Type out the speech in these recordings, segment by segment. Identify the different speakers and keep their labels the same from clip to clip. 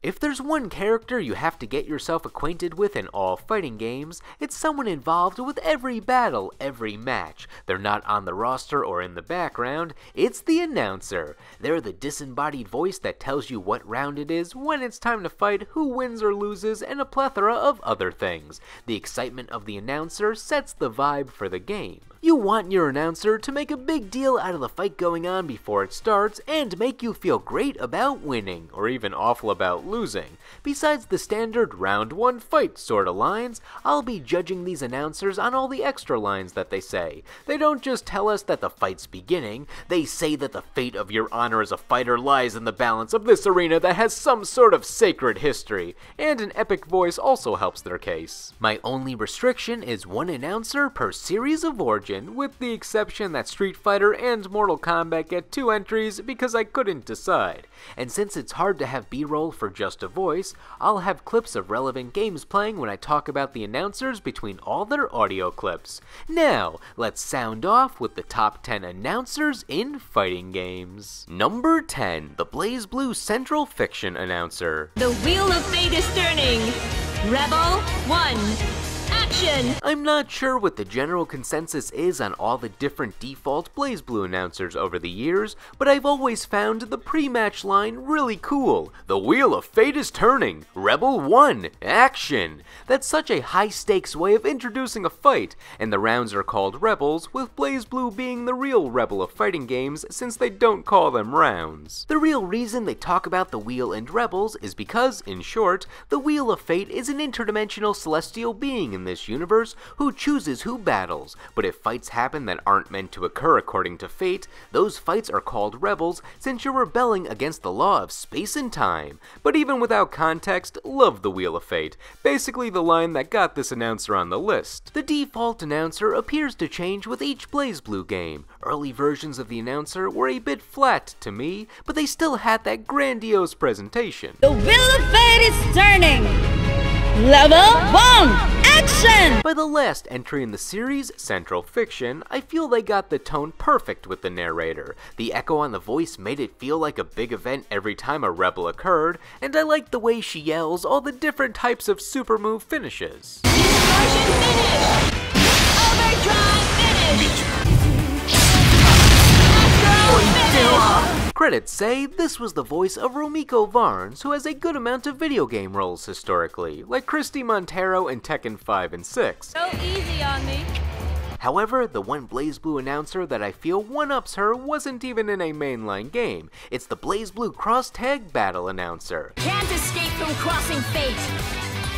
Speaker 1: If there's one character you have to get yourself acquainted with in all fighting games, it's someone involved with every battle, every match. They're not on the roster or in the background, it's the announcer. They're the disembodied voice that tells you what round it is, when it's time to fight, who wins or loses, and a plethora of other things. The excitement of the announcer sets the vibe for the game. You want your announcer to make a big deal out of the fight going on before it starts and make you feel great about winning, or even awful about losing. Besides the standard round 1 fight sorta lines, I'll be judging these announcers on all the extra lines that they say. They don't just tell us that the fight's beginning, they say that the fate of your honor as a fighter lies in the balance of this arena that has some sort of sacred history, and an epic voice also helps their case. My only restriction is 1 announcer per series of origin, with the exception that Street Fighter and Mortal Kombat get 2 entries because I couldn't decide. And since it's hard to have B-roll for just a voice, I'll have clips of relevant games playing when I talk about the announcers between all their audio clips. Now, let's sound off with the top 10 announcers in fighting games. Number 10, the BlazBlue Central Fiction announcer.
Speaker 2: The wheel of fate is turning. Rebel 1. Action!
Speaker 1: I'm not sure what the general consensus is on all the different default BlazBlue announcers over the years, but I've always found the pre-match line really cool. The wheel of fate is turning. Rebel 1. Action! That's such a high-stakes way of introducing a fight, and the rounds are called Rebels, with BlazBlue being the real rebel of fighting games since they don't call them rounds. The real reason they talk about the wheel and Rebels is because, in short, the wheel of fate is an interdimensional celestial being in this universe who chooses who battles, but if fights happen that aren't meant to occur according to fate, those fights are called rebels since you're rebelling against the law of space and time. But even without context, love the Wheel of Fate, basically the line that got this announcer on the list. The default announcer appears to change with each BlazBlue game. Early versions of the announcer were a bit flat to me, but they still had that grandiose presentation.
Speaker 2: The wheel of fate is turning. Level 1. Action!
Speaker 1: By the last entry in the series, Central Fiction, I feel they got the tone perfect with the narrator. The echo on the voice made it feel like a big event every time a rebel occurred, and I liked the way she yells all the different types of super move finishes.
Speaker 2: Distortion finish! Overdrive finish! Astro finish!
Speaker 1: Credits say this was the voice of Romiko Varnes, who has a good amount of video game roles historically, like Christy Montero in Tekken 5 and 6.
Speaker 2: Go easy on me.
Speaker 1: However, the one BlazBlue announcer that I feel one-ups her wasn't even in a mainline game. It's the BlazBlue Cross Tag Battle announcer.
Speaker 2: Can't escape from crossing fate.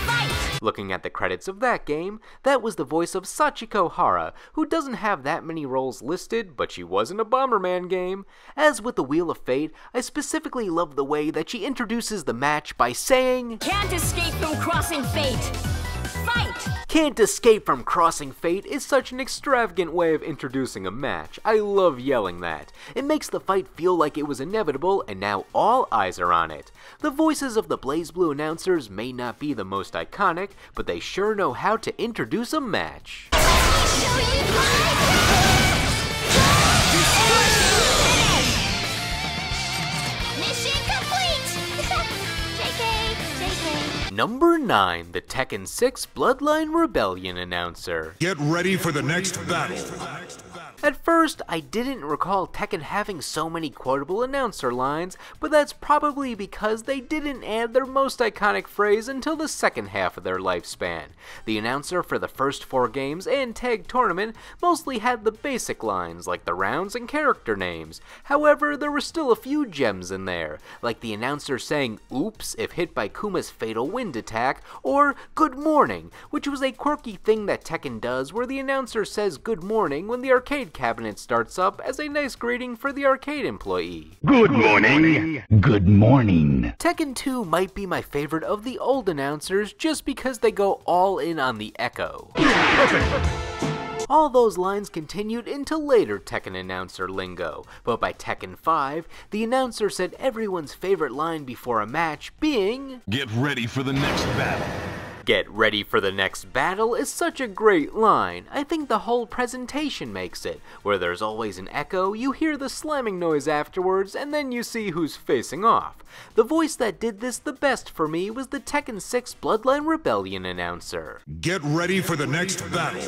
Speaker 2: Fight!
Speaker 1: Looking at the credits of that game, that was the voice of Sachiko Hara, who doesn't have that many roles listed, but she was in a Bomberman game. As with the Wheel of Fate, I specifically love the way that she introduces the match by saying,
Speaker 2: Can't escape from crossing fate. Fight!
Speaker 1: Can't escape from crossing fate is such an extravagant way of introducing a match. I love yelling that. It makes the fight feel like it was inevitable and now all eyes are on it. The voices of the BlazBlue announcers may not be the most iconic, but they sure know how to introduce a match.
Speaker 2: Mission complete!
Speaker 1: Number 9, the Tekken 6 Bloodline Rebellion announcer.
Speaker 3: Get ready for the next battle.
Speaker 1: At first, I didn't recall Tekken having so many quotable announcer lines, but that's probably because they didn't add their most iconic phrase until the second half of their lifespan. The announcer for the first 4 games and tag tournament mostly had the basic lines, like the rounds and character names. However, there were still a few gems in there, like the announcer saying "oops" if hit by Kuma's fatal wind attack, or "good morning," which was a quirky thing that Tekken does where the announcer says good morning when the arcade cabinet starts up as a nice greeting for the arcade employee.
Speaker 4: Good morning. Good morning.
Speaker 1: Tekken 2 might be my favorite of the old announcers just because they go all in on the echo. All those lines continued into later Tekken announcer lingo, but by Tekken 5, the announcer said everyone's favorite line before a match being,
Speaker 3: Get ready for the next battle.
Speaker 1: Get ready for the next battle is such a great line. I think the whole presentation makes it. Where there's always an echo, you hear the slamming noise afterwards, and then you see who's facing off. The voice that did this the best for me was the Tekken 6 Bloodline Rebellion announcer.
Speaker 3: Get ready for the next battle.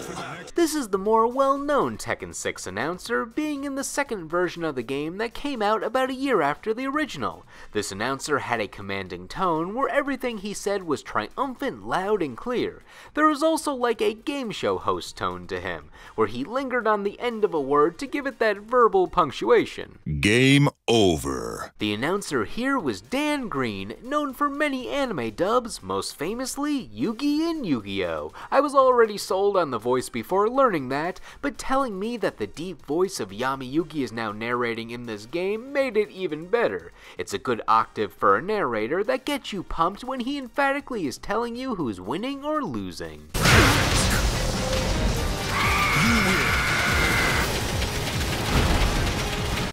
Speaker 1: This is the more well-known Tekken 6 announcer, being in the second version of the game that came out about a year after the original. This announcer had a commanding tone where everything he said was triumphant, loud, and clear. There was also like a game show host tone to him, where he lingered on the end of a word to give it that verbal punctuation.
Speaker 3: Game over.
Speaker 1: The announcer here was Dan Green, known for many anime dubs, most famously Yu-Gi and Yu-Gi-Oh! I was already sold on the voice before learning that, but telling me that the deep voice of Yami Yugi is now narrating in this game made it even better. It's a good octave for a narrator that gets you pumped when he emphatically is telling you who's winning or losing.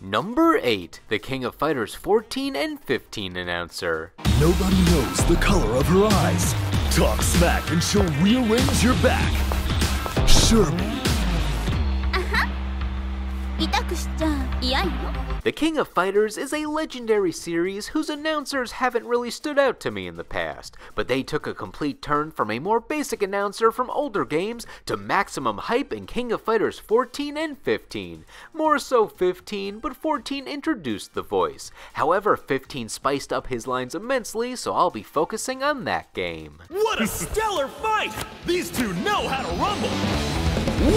Speaker 1: Number 8, the King of Fighters 14 and 15 announcer.
Speaker 5: Nobody knows the color of her eyes. Talk smack and she'll rearrange your back. Sherby.
Speaker 1: The King of Fighters is a legendary series whose announcers haven't really stood out to me in the past, but they took a complete turn from a more basic announcer from older games to maximum hype in King of Fighters 14 and 15. More so 15, but 14 introduced the voice. However, 15 spiced up his lines immensely, so I'll be focusing on that game.
Speaker 5: What a stellar fight! These two know how to rumble!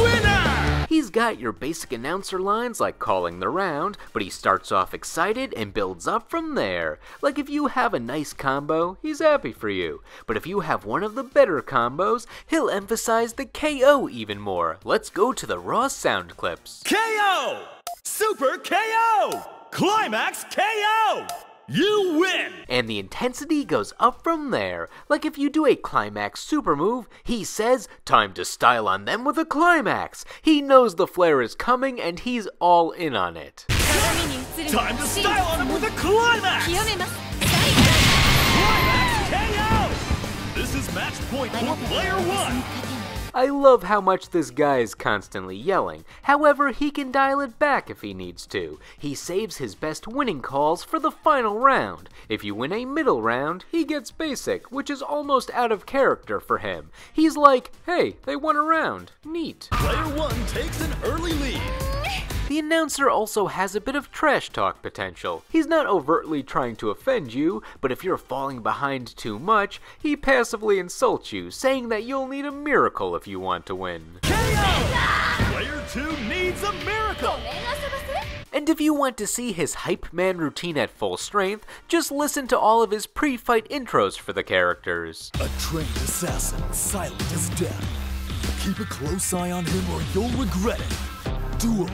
Speaker 5: Winner!
Speaker 1: He's got your basic announcer lines like calling the round, but he starts off excited and builds up from there. Like if you have a nice combo, he's happy for you. But if you have one of the better combos, he'll emphasize the KO even more. Let's go to the raw sound clips.
Speaker 5: KO! Super KO! Climax KO! You win!
Speaker 1: And the intensity goes up from there. Like if you do a climax super move, he says, time to style on them with a climax. He knows the flare is coming and he's all in on it.
Speaker 5: Time to style on him with a climax! Climax KO! This is match point for player one.
Speaker 1: I love how much this guy is constantly yelling. However, he can dial it back if he needs to. He saves his best winning calls for the final round. If you win a middle round, he gets basic, which is almost out of character for him. He's like, hey, they won a round. Neat.
Speaker 5: Player one takes an early lead.
Speaker 1: The announcer also has a bit of trash talk potential. He's not overtly trying to offend you, but if you're falling behind too much, he passively insults you, saying that you'll need a miracle if you want to win.
Speaker 5: KO! Player two needs a miracle!
Speaker 1: And if you want to see his hype man routine at full strength, just listen to all of his pre-fight intros for the characters.
Speaker 5: A trained assassin, silent as death. Keep a close eye on him or you'll regret it. Duo,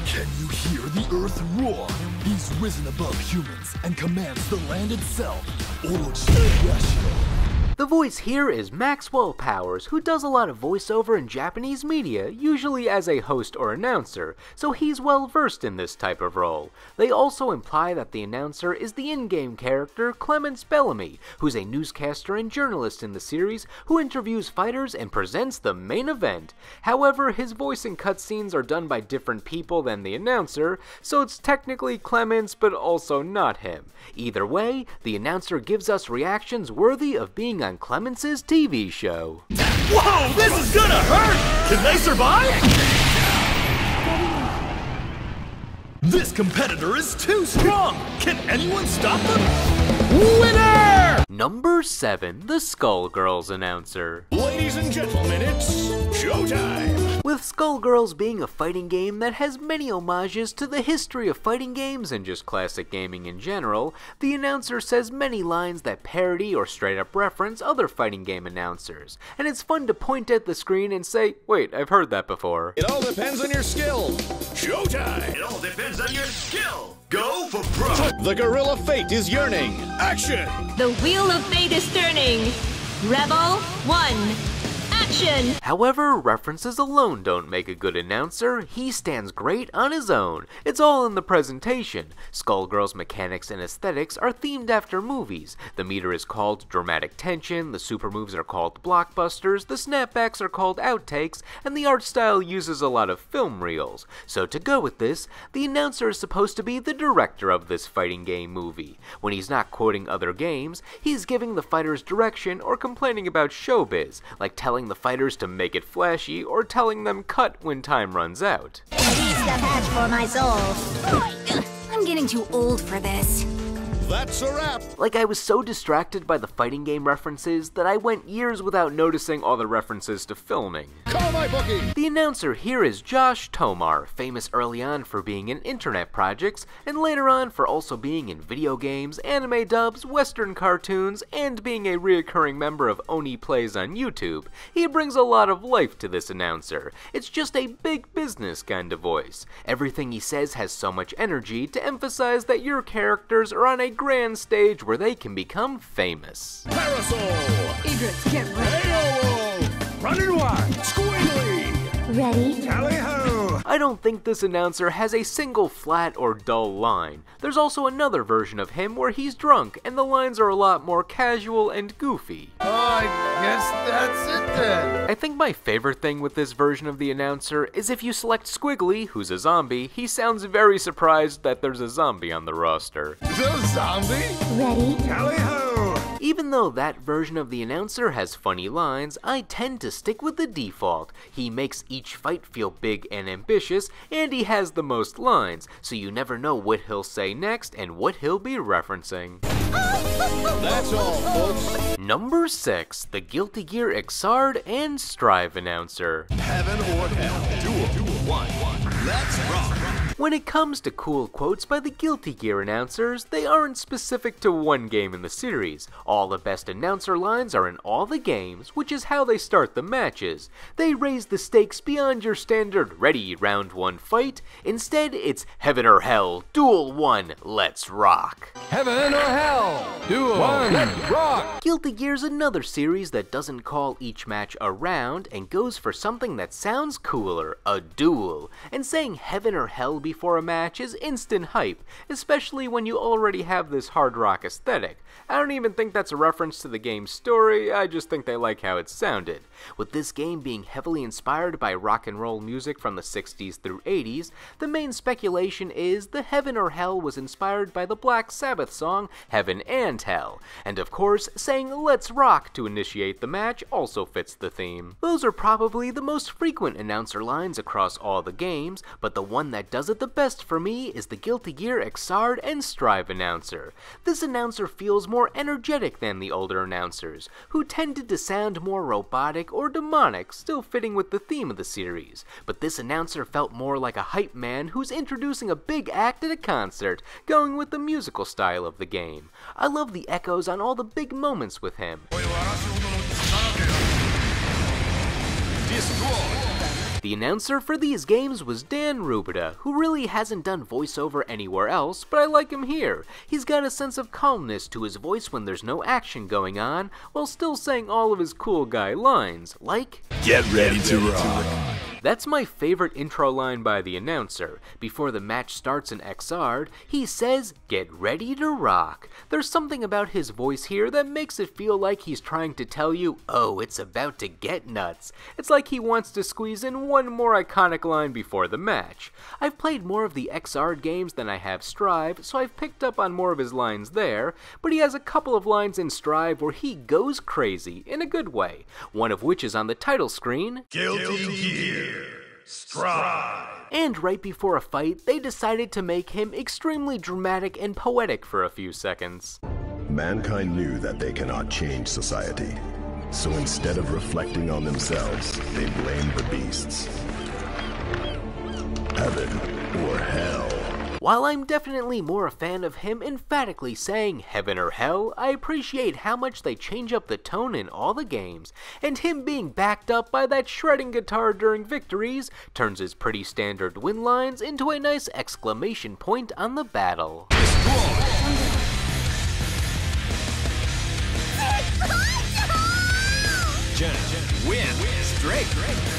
Speaker 5: can you hear the earth roar? He's risen above humans and commands the land itself.
Speaker 1: The voice here is Maxwell Powers, who does a lot of voiceover in Japanese media, usually as a host or announcer, so he's well versed in this type of role. They also imply that the announcer is the in-game character Clemens Bellamy, who's a newscaster and journalist in the series who interviews fighters and presents the main event. However, his voice and cutscenes are done by different people than the announcer, so it's technically Clemens but also not him. Either way, the announcer gives us reactions worthy of being on Clemens's TV show.
Speaker 5: Whoa, this is gonna hurt! Can they survive? This competitor is too strong! Can anyone stop them? Winner!
Speaker 1: Number 7, the Skullgirls announcer.
Speaker 5: Ladies and gentlemen, it's showtime!
Speaker 1: With Skullgirls being a fighting game that has many homages to the history of fighting games and just classic gaming in general, the announcer says many lines that parody or straight up reference other fighting game announcers, and it's fun to point at the screen and say, wait, I've heard that before.
Speaker 5: It all depends on your skill. Showtime! It all depends on your skill. Go for broke! The Gorilla Fate is yearning. Action!
Speaker 2: The Wheel of Fate is turning. Rebel 1, action!
Speaker 1: However, references alone don't make a good announcer. He stands great on his own. It's all in the presentation. Skullgirl's mechanics and aesthetics are themed after movies. The meter is called dramatic tension, the super moves are called blockbusters, the snapbacks are called outtakes, and the art style uses a lot of film reels. So to go with this, the announcer is supposed to be the director of this fighting game movie. When he's not quoting other games, he's giving the fighters direction or complaining about showbiz, like telling the fighters to make it flashy or telling them cut when time runs out.
Speaker 6: He's the match for my soul. I'm getting too old for this.
Speaker 3: That's a wrap.
Speaker 1: Like, I was so distracted by the fighting game references that I went years without noticing all the references to filming.
Speaker 3: Call my bookie.
Speaker 1: The announcer here is Josh Tomar, famous early on for being in internet projects, and later on for also being in video games, anime dubs, western cartoons, and being a reoccurring member of Oni Plays on YouTube. He brings a lot of life to this announcer. It's just a big business kind of voice. Everything he says has so much energy to emphasize that your characters are on a grand stage where they can become famous.
Speaker 3: Parasol.
Speaker 2: Egrets, get ready.
Speaker 3: Hey-o. Running wide. Squiggly.
Speaker 6: Ready?
Speaker 3: Tally-ho.
Speaker 1: I don't think this announcer has a single flat or dull line. There's also another version of him where he's drunk and the lines are a lot more casual and goofy.
Speaker 7: Oh, I guess that's it then.
Speaker 1: I think my favorite thing with this version of the announcer is if you select Squiggly, who's a zombie, he sounds very surprised that there's a zombie on the roster.
Speaker 3: The zombie.
Speaker 6: Ready?
Speaker 3: Tally-ho.
Speaker 1: Even though that version of the announcer has funny lines, I tend to stick with the default. He makes each fight feel big and ambitious, and he has the most lines, so you never know what he'll say next and what he'll be referencing.
Speaker 3: That's all, folks.
Speaker 1: Number 6, the Guilty Gear Xrd and Strive announcer.
Speaker 3: Heaven or hell. Duel. One. Let's rock.
Speaker 1: When it comes to cool quotes by the Guilty Gear announcers, they aren't specific to one game in the series. All the best announcer lines are in all the games, which is how they start the matches. They raise the stakes beyond your standard ready round 1 fight. Instead, it's heaven or hell, duel 1, let's rock.
Speaker 7: Heaven or hell? Duel 1, let's rock!
Speaker 1: Guilty Gear's another series that doesn't call each match a round and goes for something that sounds cooler, a duel. And saying heaven or hell before a match is instant hype, especially when you already have this hard rock aesthetic. I don't even think that's a reference to the game's story, I just think they like how it sounded. With this game being heavily inspired by rock and roll music from the 60s through 80s, the main speculation is the heaven or hell was inspired by the Black Sabbath song Heaven and Hell, and of course, saying let's rock to initiate the match also fits the theme. Those are probably the most frequent announcer lines across all the games, but the one that does it the best for me is the Guilty Gear Xrd and Strive announcer. This announcer feels more energetic than the older announcers, who tended to sound more robotic or demonic, still fitting with the theme of the series. But this announcer felt more like a hype man who's introducing a big act at a concert, going with the musical style of the game. I love the echoes on all the big moments with him. The announcer for these games was Dan Rubida, who really hasn't done voiceover anywhere else, but I like him here. He's got a sense of calmness to his voice when there's no action going on, while still saying all of his cool guy lines, like,
Speaker 3: Get ready to rock.
Speaker 1: That's my favorite intro line by the announcer. Before the match starts in Xrd, he says, get ready to rock. There's something about his voice here that makes it feel like he's trying to tell you, oh, it's about to get nuts. It's like he wants to squeeze in one more iconic line before the match. I've played more of the Xrd games than I have Strive, so I've picked up on more of his lines there, but he has a couple of lines in Strive where he goes crazy, in a good way, one of which is on the title screen,
Speaker 3: Guilty Gear. Strive.
Speaker 1: And right before a fight, they decided to make him extremely dramatic and poetic for a few seconds.
Speaker 8: Mankind knew that they cannot change society. So instead of reflecting on themselves, they blamed the beasts. Heaven or hell.
Speaker 1: While I'm definitely more a fan of him emphatically saying heaven or hell, I appreciate how much they change up the tone in all the games, and him being backed up by that shredding guitar during victories turns his pretty standard win lines into a nice exclamation point on the battle.
Speaker 3: Jen, win. Drake.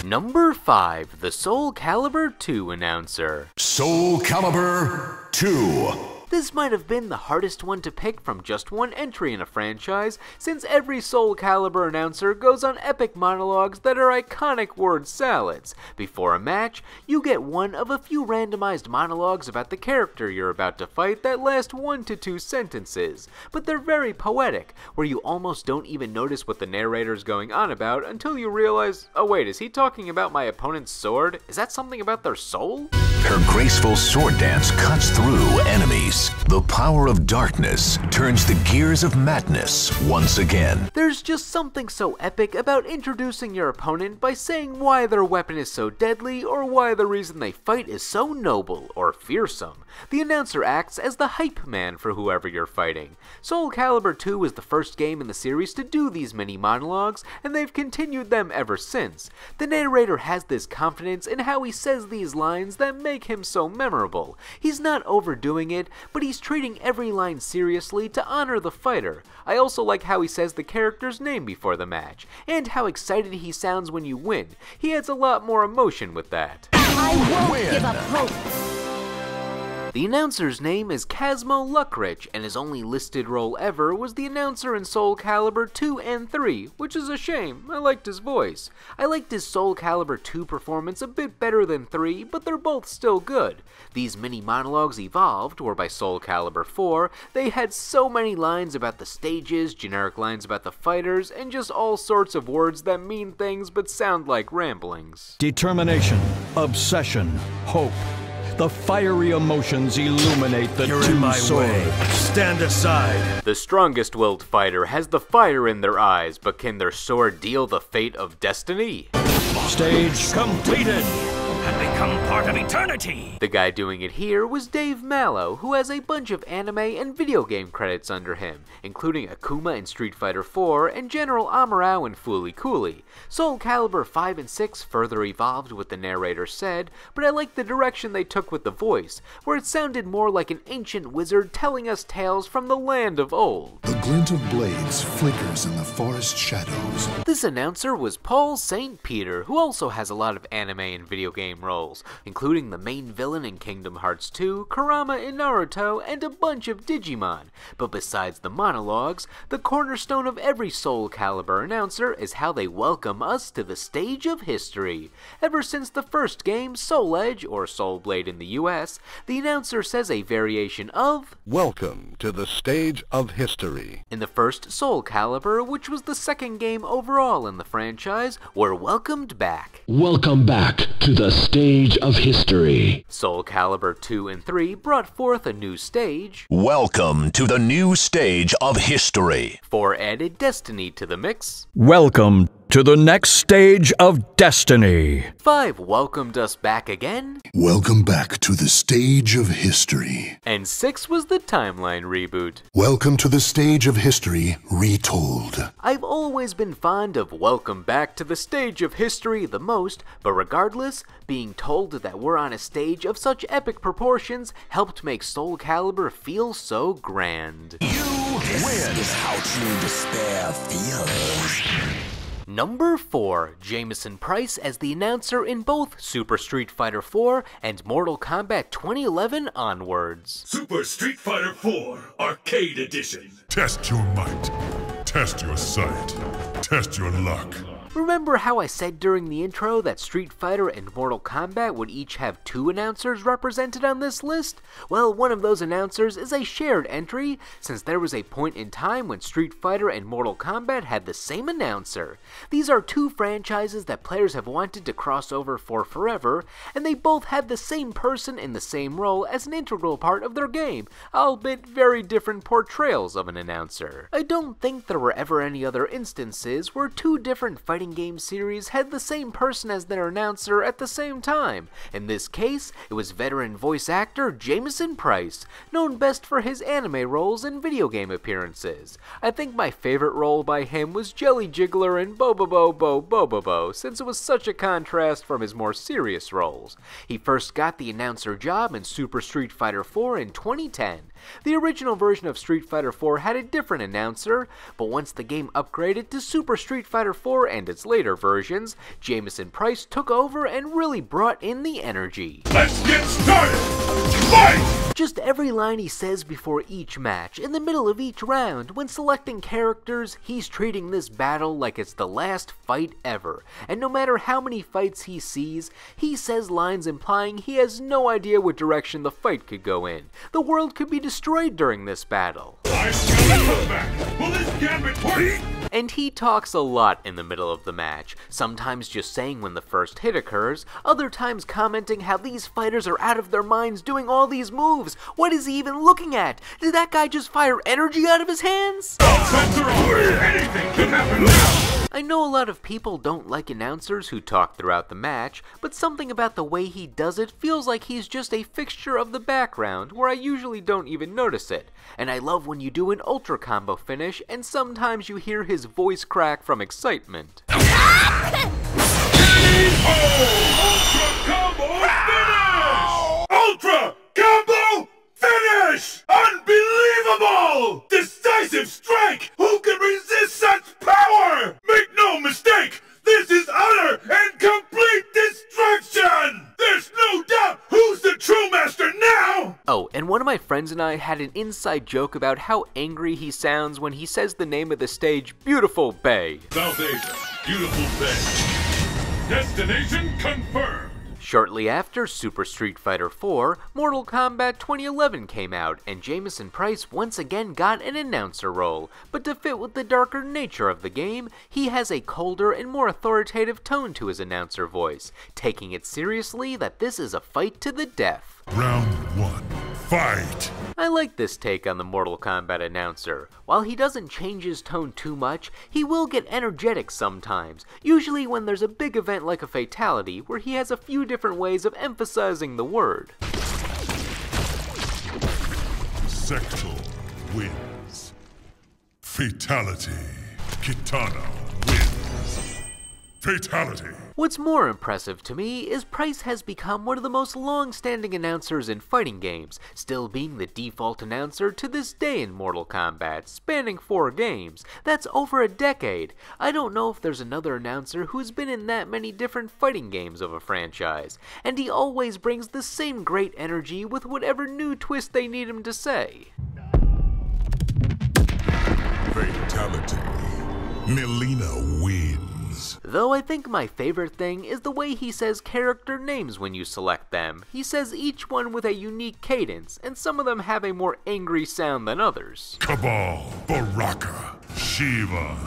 Speaker 1: Number 5, the Soul Calibur 2 announcer.
Speaker 3: Soul Calibur 2.
Speaker 1: This might have been the hardest one to pick from just one entry in a franchise, since every Soul Calibur announcer goes on epic monologues that are iconic word salads. Before a match, you get one of a few randomized monologues about the character you're about to fight that last 1 to 2 sentences, but they're very poetic, where you almost don't even notice what the narrator's going on about until you realize, oh wait, is he talking about my opponent's sword? Is that something about their soul?
Speaker 3: Her graceful sword dance cuts through enemies. The power of darkness turns the gears of madness once again.
Speaker 1: There's just something so epic about introducing your opponent by saying why their weapon is so deadly or why the reason they fight is so noble or fearsome. The announcer acts as the hype man for whoever you're fighting. Soul Calibur 2 was the first game in the series to do these mini monologues, and they've continued them ever since. The narrator has this confidence in how he says these lines that make him so memorable. He's not overdoing it, but he's treating every line seriously to honor the fighter. I also like how he says the character's name before the match, and how excited he sounds when you win. He adds a lot more emotion with that.
Speaker 6: I won't give up hope.
Speaker 1: The announcer's name is Casmo Luckrich, and his only listed role ever was the announcer in Soul Calibur 2 and 3, which is a shame. I liked his voice. I liked his Soul Calibur 2 performance a bit better than 3, but they're both still good. These mini monologues evolved, where by Soul Calibur 4, they had so many lines about the stages, generic lines about the fighters, and just all sorts of words that mean things but sound like ramblings.
Speaker 9: Determination, obsession, hope. The fiery emotions illuminate the
Speaker 5: You're in my way. Stand aside.
Speaker 1: The strongest-willed fighter has the fire in their eyes, but can their sword deal the fate of destiny?
Speaker 9: Stage completed.
Speaker 5: And become part of eternity.
Speaker 1: The guy doing it here was Dave Mallow, who has a bunch of anime and video game credits under him, including Akuma in Street Fighter 4 and General Amurao in Fooly Cooly. Soul Calibur 5 and 6 further evolved what the narrator said, but I liked the direction they took with the voice, where it sounded more like an ancient wizard telling us tales from the land of old.
Speaker 10: The glint of blades flickers in the forest shadows.
Speaker 1: This announcer was Paul St. Peter, who also has a lot of anime and video game roles, including the main villain in Kingdom Hearts 2, Kurama in Naruto, and a bunch of Digimon. But besides the monologues, the cornerstone of every Soul Calibur announcer is how they welcome us to the stage of history. Ever since the first game, Soul Edge, or Soul Blade in the US, the announcer says a variation of
Speaker 11: "Welcome to the stage of history."
Speaker 1: In the first Soul Calibur, which was the second game overall in the franchise, we're welcomed back.
Speaker 4: Welcome back to the stage of history.
Speaker 1: Soul Calibur 2 and 3 brought forth a new stage.
Speaker 3: Welcome to the new stage of history.
Speaker 1: 4 added Destiny to the mix.
Speaker 9: Welcome to the next stage of destiny.
Speaker 1: 5 welcomed us back again.
Speaker 10: Welcome back to the stage of history.
Speaker 1: And 6 was the timeline reboot.
Speaker 10: Welcome to the stage of history retold.
Speaker 1: I've always been fond of Welcome Back to the Stage of History the most, but regardless, being told that we're on a stage of such epic proportions helped make Soul Calibur feel so grand.
Speaker 5: This is how true despair feels.
Speaker 1: Number 4, Jameson Price as the announcer in both Super Street Fighter 4 and Mortal Kombat 2011 onwards.
Speaker 12: Super Street Fighter 4 Arcade Edition. Test your might. Test your sight. Test your luck.
Speaker 1: Remember how I said during the intro that Street Fighter and Mortal Kombat would each have 2 announcers represented on this list? Well, one of those announcers is a shared entry, since there was a point in time when Street Fighter and Mortal Kombat had the same announcer. These are 2 franchises that players have wanted to cross over for forever, and they both had the same person in the same role as an integral part of their game, albeit very different portrayals of an announcer. I don't think there were ever any other instances where 2 different fighting game series had the same person as their announcer at the same time. In this case, it was veteran voice actor Jameson Price, known best for his anime roles and video game appearances. I think my favorite role by him was Jelly Jiggler in Bobobo, since it was such a contrast from his more serious roles. He first got the announcer job in Super Street Fighter 4 in 2010. The original version of Street Fighter IV had a different announcer, but once the game upgraded to Super Street Fighter IV and its later versions, Jamison Price took over and really brought in the energy.
Speaker 12: Let's get started! Fight!
Speaker 1: Just every line he says before each match, in the middle of each round, when selecting characters, he's treating this battle like it's the last fight ever. And no matter how many fights he sees, he says lines implying he has no idea what direction the fight could go in. The world could be destroyed during this battle.
Speaker 12: I've got a comeback! Will this gambit work?
Speaker 1: And he talks a lot in the middle of the match, sometimes just saying when the first hit occurs, other times commenting how these fighters are out of their minds doing all these moves. What is he even looking at? Did that guy just fire energy out of his hands?
Speaker 12: Anything can happen now!
Speaker 1: I know a lot of people don't like announcers who talk throughout the match, but something about the way he does it feels like he's just a fixture of the background where I usually don't even notice it. And I love when you do an ultra combo finish and sometimes you hear his voice crack from excitement.
Speaker 12: Ultra combo finish! Ultra combo finish! Unbelievable! Decisive strike! Who can resist such power? Make no mistake, this is utter and complete destruction! There's no doubt who's the true master now!
Speaker 1: Oh, and one of my friends and I had an inside joke about how angry he sounds when he says the name of the stage, Beautiful Bay.
Speaker 12: South Asia, Beautiful Bay. Destination confirmed.
Speaker 1: Shortly after Super Street Fighter IV, Mortal Kombat 2011 came out, and Jamison Price once again got an announcer role, but to fit with the darker nature of the game, he has a colder and more authoritative tone to his announcer voice, taking it seriously that this is a fight to the death.
Speaker 12: Round 1, fight!
Speaker 1: I like this take on the Mortal Kombat announcer. While he doesn't change his tone too much, he will get energetic sometimes, usually when there's a big event like a fatality where he has a few different ways of emphasizing the word.
Speaker 12: Sector wins. Fatality. Kitana wins. Fatality.
Speaker 1: What's more impressive to me is Price has become one of the most long-standing announcers in fighting games, still being the default announcer to this day in Mortal Kombat, spanning 4 games. That's over a decade. I don't know if there's another announcer who's been in that many different fighting games of a franchise, and he always brings the same great energy with whatever new twist they need him to say.
Speaker 12: Fatality. Mileena wins.
Speaker 1: Though I think my favorite thing is the way he says character names when you select them. He says each one with a unique cadence, and some of them have a more angry sound than others.
Speaker 12: Cabal, Baraka, Shiva,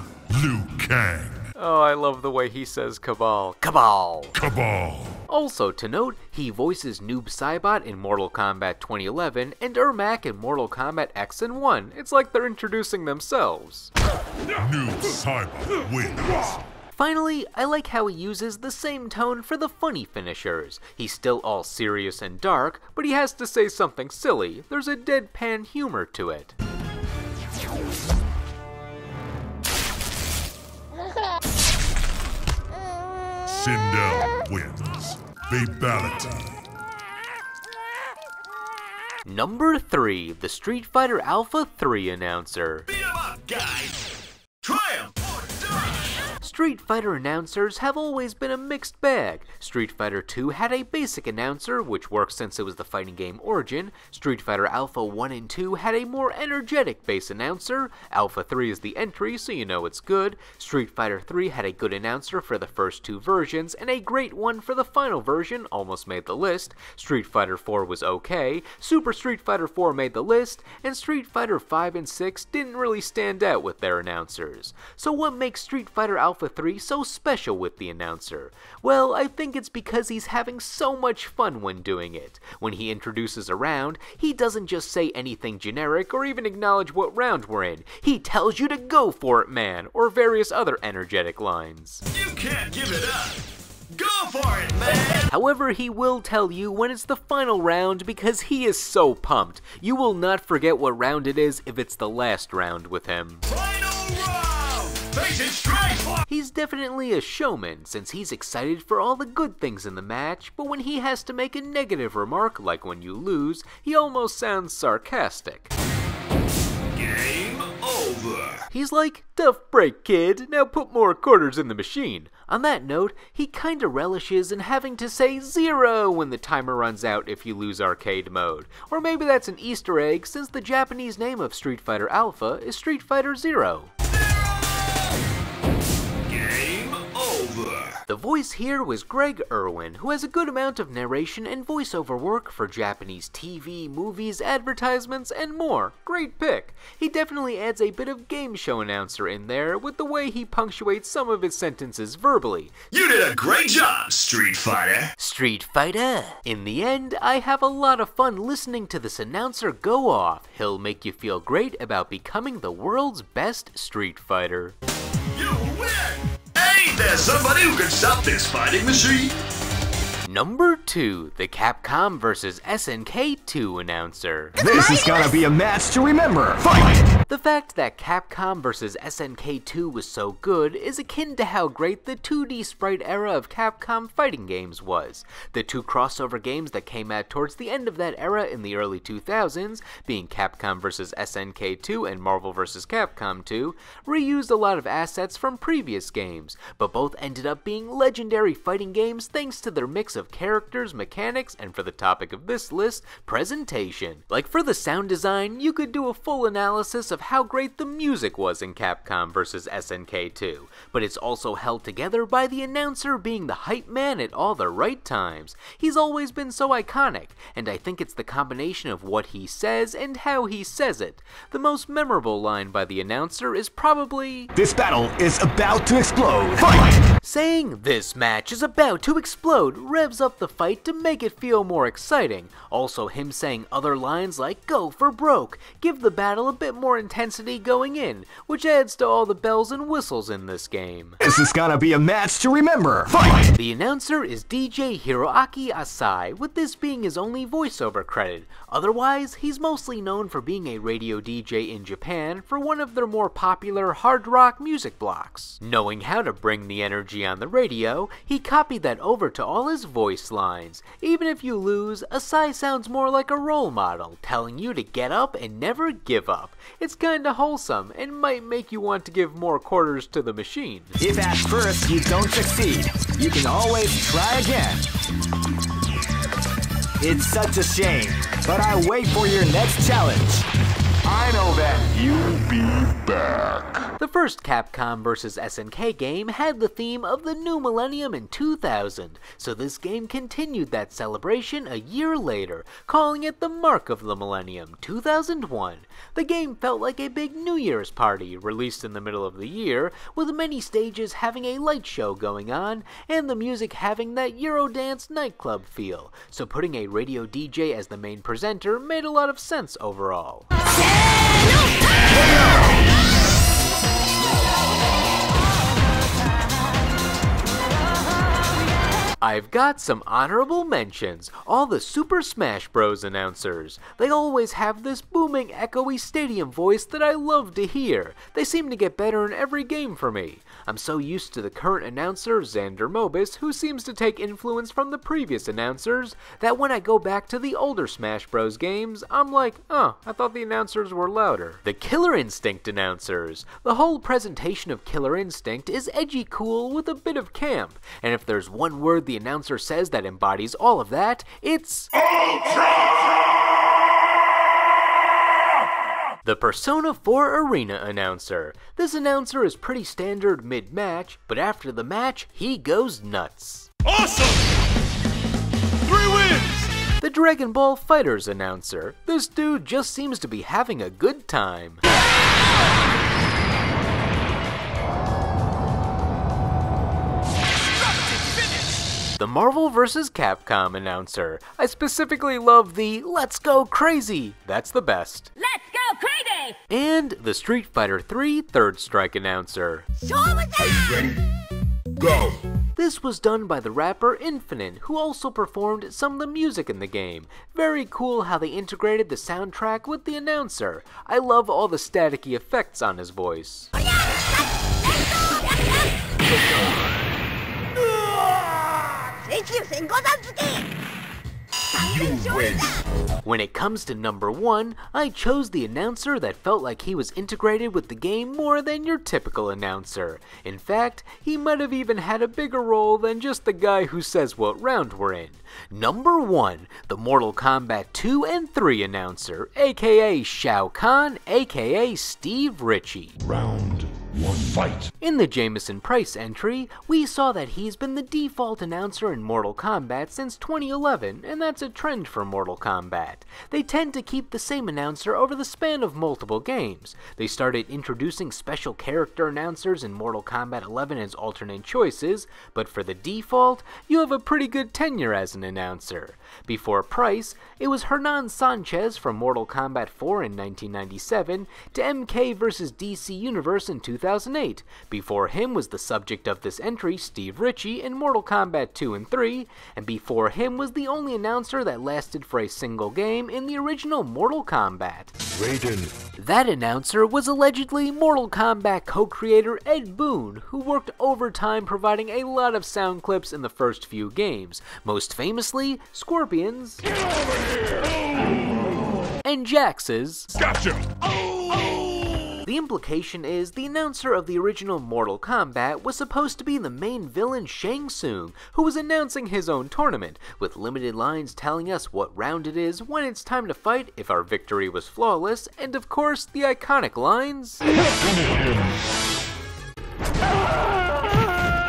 Speaker 12: Liu Kang.
Speaker 1: Oh, I love the way he says Cabal. Cabal!
Speaker 12: Cabal!
Speaker 1: Also to note, he voices Noob Saibot in Mortal Kombat 2011 and Ermac in Mortal Kombat X and 1. It's like they're introducing themselves.
Speaker 12: Noob Saibot wins.
Speaker 1: Finally, I like how he uses the same tone for the funny finishers. He's still all serious and dark, but he has to say something silly. There's a deadpan humor to it.
Speaker 12: Sindel wins. Fatality.
Speaker 1: Number 3, the Street Fighter Alpha 3 announcer.
Speaker 13: Beat 'em up, guys! Triumph or die!
Speaker 1: Street Fighter announcers have always been a mixed bag. Street Fighter 2 had a basic announcer, which worked since it was the fighting game origin. Street Fighter Alpha 1 and 2 had a more energetic base announcer. Alpha 3 is the entry, so you know it's good. Street Fighter 3 had a good announcer for the first 2 versions, and a great one for the final version, almost made the list. Street Fighter 4 was okay. Super Street Fighter 4 made the list, and Street Fighter 5 and 6 didn't really stand out with their announcers. So what makes Street Fighter Alpha 3 so special with the announcer? Well, I think it's because he's having so much fun when doing it. When he introduces a round, he doesn't just say anything generic or even acknowledge what round we're in. He tells you to go for it, man, or various other energetic lines.
Speaker 13: You can't give it up! Go for it, man!
Speaker 1: However, he will tell you when it's the final round because he is so pumped. You will not forget what round it is if it's the last round with him.
Speaker 13: Final round! Face it straight!
Speaker 1: He's definitely a showman since he's excited for all the good things in the match, but when he has to make a negative remark like when you lose, he almost sounds sarcastic.
Speaker 13: Game over.
Speaker 1: He's like, tough break, kid, now put more quarters in the machine. On that note, he kinda relishes in having to say 0 when the timer runs out if you lose arcade mode. Or maybe that's an Easter egg since the Japanese name of Street Fighter Alpha is Street Fighter 0.
Speaker 13: Game over.
Speaker 1: The voice here was Greg Irwin, who has a good amount of narration and voiceover work for Japanese TV, movies, advertisements, and more. Great pick. He definitely adds a bit of game show announcer in there with the way he punctuates some of his sentences verbally.
Speaker 13: You did a great job, Street Fighter.
Speaker 1: Street Fighter. In the end, I have a lot of fun listening to this announcer go off. He'll make you feel great about becoming the world's best Street Fighter.
Speaker 13: You win! Ain't there somebody who can stop this fighting machine?
Speaker 1: Number 2, the Capcom vs. SNK 2 announcer.
Speaker 14: This is gonna be a match to remember. Fight!
Speaker 1: The fact that Capcom vs. SNK 2 was so good is akin to how great the 2D sprite era of Capcom fighting games was. The two crossover games that came out towards the end of that era in the early 2000s, being Capcom vs. SNK 2 and Marvel vs. Capcom 2, reused a lot of assets from previous games, but both ended up being legendary fighting games thanks to their mix of characters, mechanics, and for the topic of this list, presentation. Like for the sound design, you could do a full analysis of how great the music was in Capcom vs. SNK 2, but it's also held together by the announcer being the hype man at all the right times. He's always been so iconic, and I think it's the combination of what he says and how he says it. The most memorable line by the announcer is probably,
Speaker 14: "This battle is about to explode. Fight!"
Speaker 1: Saying "this match is about to explode" revs up the fight to make it feel more exciting. Also him saying other lines like "go for broke" give the battle a bit more intensity going in, which adds to all the bells and whistles in this game.
Speaker 14: This is gonna be a match to remember. Fight!
Speaker 1: The announcer is DJ Hiroaki Asai, with this being his only voiceover credit. Otherwise, he's mostly known for being a radio DJ in Japan for one of their more popular hard rock music blocks. Knowing how to bring the energy on the radio, he copied that over to all his voice lines. Even if you lose, Asai sounds more like a role model, telling you to get up and never give up. It's kinda wholesome and might make you want to give more quarters to the machine.
Speaker 14: If at first you don't succeed, you can always try again. It's such a shame, but I wait for your next challenge. I know that you'll be back.
Speaker 1: The first Capcom vs. SNK game had the theme of the new millennium in 2000, so this game continued that celebration a year later, calling it the Mark of the Millennium 2001. The game felt like a big New Year's party, released in the middle of the year, with many stages having a light show going on, and the music having that Eurodance nightclub feel, so putting a radio DJ as the main presenter made a lot of sense overall. I've got some honorable mentions. All the Super Smash Bros. Announcers. They always have this booming, echoey stadium voice that I love to hear. They seem to get better in every game for me. I'm so used to the current announcer, Xander Mobus, who seems to take influence from the previous announcers, that when I go back to the older Smash Bros. Games, I'm like, oh, I thought the announcers were louder. The Killer Instinct announcers. The whole presentation of Killer Instinct is edgy cool with a bit of camp, and if there's one word the announcer says that embodies all of that, it's Ultra! The Persona 4 Arena announcer. This announcer is pretty standard mid-match, but after the match, he goes nuts.
Speaker 12: Awesome! 3 wins!
Speaker 1: The Dragon Ball FighterZ announcer. This dude just seems to be having a good time. The Marvel vs. Capcom announcer. I specifically love the "Let's go crazy." That's the best.
Speaker 2: Let's go crazy!
Speaker 1: And the Street Fighter 3 Third Strike announcer.
Speaker 12: Are you ready? Go!
Speaker 1: This was done by the rapper Infinite, who also performed some of the music in the game. Very cool how they integrated the soundtrack with the announcer. I love all the staticky effects on his voice.
Speaker 12: win.
Speaker 1: When it comes to number 1, I chose the announcer that felt like he was integrated with the game more than your typical announcer. In fact, he might have even had a bigger role than just the guy who says what round we're in. Number 1, the Mortal Kombat 2 and 3 announcer, aka Shao Kahn, aka Steve Ritchie.
Speaker 12: Round 1, fight.
Speaker 1: In the Jameson Price entry, we saw that he's been the default announcer in Mortal Kombat since 2011, and that's a trend for Mortal Kombat. They tend to keep the same announcer over the span of multiple games. They started introducing special character announcers in Mortal Kombat 11 as alternate choices, but for the default, you have a pretty good tenure as an announcer. Before Price, it was Hernan Sanchez from Mortal Kombat 4 in 1997 to MK vs. DC Universe in 2008. Before him was the subject of this entry, Steve Ritchie, in Mortal Kombat 2 and 3, and before him was the only announcer that lasted for a single game in the original Mortal Kombat.
Speaker 12: Raiden.
Speaker 1: That announcer was allegedly Mortal Kombat co-creator Ed Boon, who worked overtime providing a lot of sound clips in the first few games, most famously Scorpions and Jax's.
Speaker 12: Gotcha!
Speaker 1: The implication is the announcer of the original Mortal Kombat was supposed to be the main villain Shang Tsung, who was announcing his own tournament, with limited lines telling us what round it is, when it's time to fight, if our victory was flawless, and of course the iconic lines.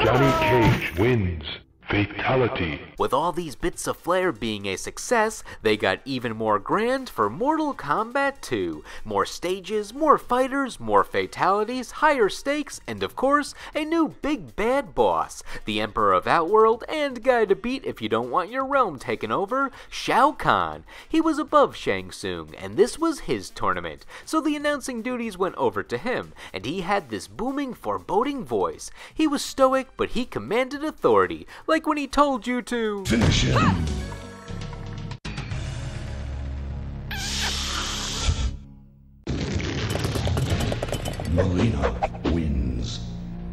Speaker 12: Johnny Cage wins. Fatality.
Speaker 1: With all these bits of flair being a success, they got even more grand for Mortal Kombat 2. More stages, more fighters, more fatalities, higher stakes, and of course, a new big bad boss. The Emperor of Outworld and guy to beat if you don't want your realm taken over, Shao Kahn. He was above Shang Tsung, and this was his tournament, so the announcing duties went over to him, and he had this booming, foreboding voice. He was stoic, but he commanded authority, like when he told you to
Speaker 12: finish him. Melina wins.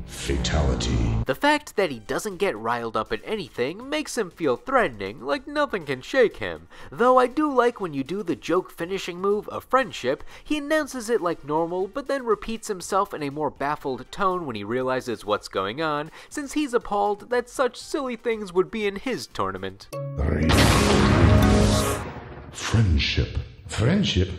Speaker 12: Fatality.
Speaker 1: The fact that he doesn't get riled up at anything makes him feel threatening, like nothing can shake him. Though I do like when you do the joke finishing move of friendship, he announces it like normal, but then repeats himself in a more baffled tone when he realizes what's going on, since he's appalled that such silly things would be in his tournament.
Speaker 12: Friendship.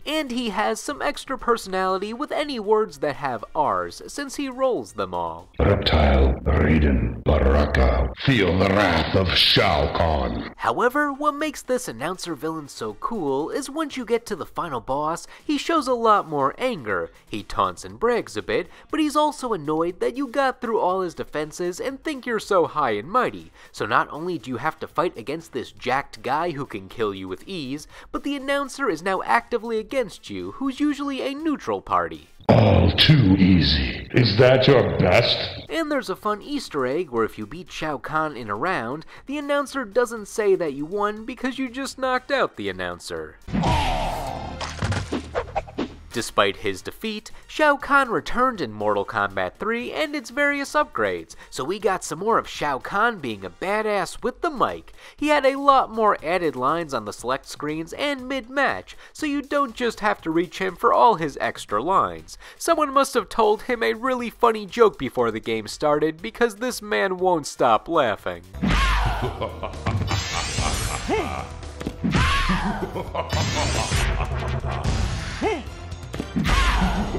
Speaker 1: And he has some extra personality with any words that have R's, since he rolls them all.
Speaker 12: Reptile, Raiden, Baraka. Feel the wrath of Shao Kahn.
Speaker 1: However, what makes this announcer villain so cool is once you get to the final boss, he shows a lot more anger. He taunts and brags a bit, but he's also annoyed that you got through all his defenses and think you're so high and mighty. So not only do you have to fight against this jacked guy who can kill you with ease, but the announcer is now actively against you, who's usually a neutral party.
Speaker 12: All too easy. Is that your best?
Speaker 1: And there's a fun Easter egg where if you beat Shao Kahn in a round, the announcer doesn't say that you won because you just knocked out the announcer. Despite his defeat, Shao Kahn returned in Mortal Kombat 3 and its various upgrades, so we got some more of Shao Kahn being a badass with the mic. He had a lot more added lines on the select screens and mid-match, so you don't just have to reach him for all his extra lines. Someone must have told him a really funny joke before the game started, because this man won't stop laughing.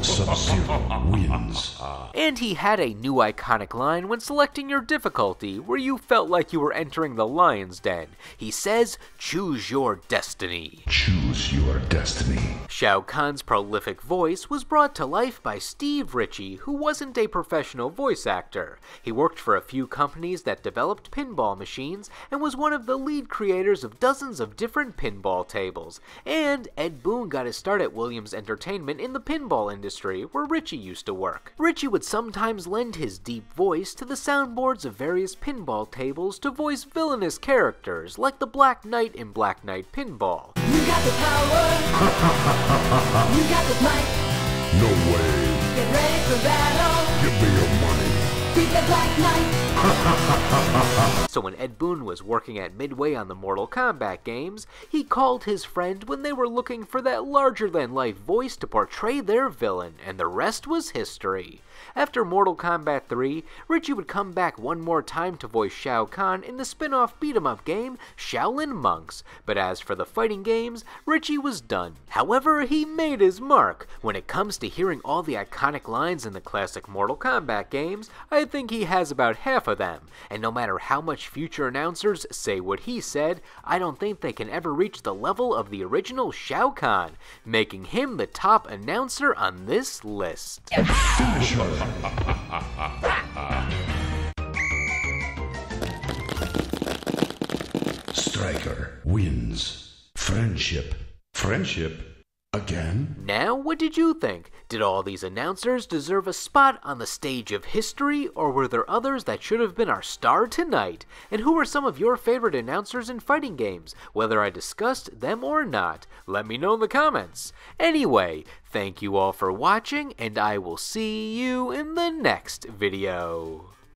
Speaker 12: Sub-Zero wins.
Speaker 1: And he had a new iconic line when selecting your difficulty, where you felt like you were entering the lion's den. He says, "Choose your destiny."
Speaker 12: Choose your destiny.
Speaker 1: Shao Kahn's prolific voice was brought to life by Steve Ritchie, who wasn't a professional voice actor. He worked for a few companies that developed pinball machines and was one of the lead creators of dozens of different pinball tables. And Ed Boon got his start at Williams Entertainment in the pinball industry, where Ritchie used to work. Ritchie would sometimes lend his deep voice to the soundboards of various pinball tables to voice villainous characters, like the Black Knight in Black Knight Pinball.
Speaker 15: You got the power. You got the might.
Speaker 12: No way.
Speaker 15: Get ready for battle.
Speaker 12: Give me your money.
Speaker 15: Be the Black Knight.
Speaker 1: So when Ed Boon was working at Midway on the Mortal Kombat games, he called his friend when they were looking for that larger-than-life voice to portray their villain, and the rest was history. After Mortal Kombat 3, Richie would come back one more time to voice Shao Kahn in the spin-off beat-em-up game Shaolin Monks, but as for the fighting games, Richie was done. However, he made his mark. When it comes to hearing all the iconic lines in the classic Mortal Kombat games, I think he has about half of them, and no matter how much future announcers say what he said, I don't think they can ever reach the level of the original Shao Kahn, making him the top announcer on this list.
Speaker 4: Striker wins. Friendship. Friendship? Again?
Speaker 1: Now, what did you think? Did all these announcers deserve a spot on the stage of history, or were there others that should have been our star tonight? And who were some of your favorite announcers in fighting games, whether I discussed them or not? Let me know in the comments. Anyway, thank you all for watching, and I will see you in the next video.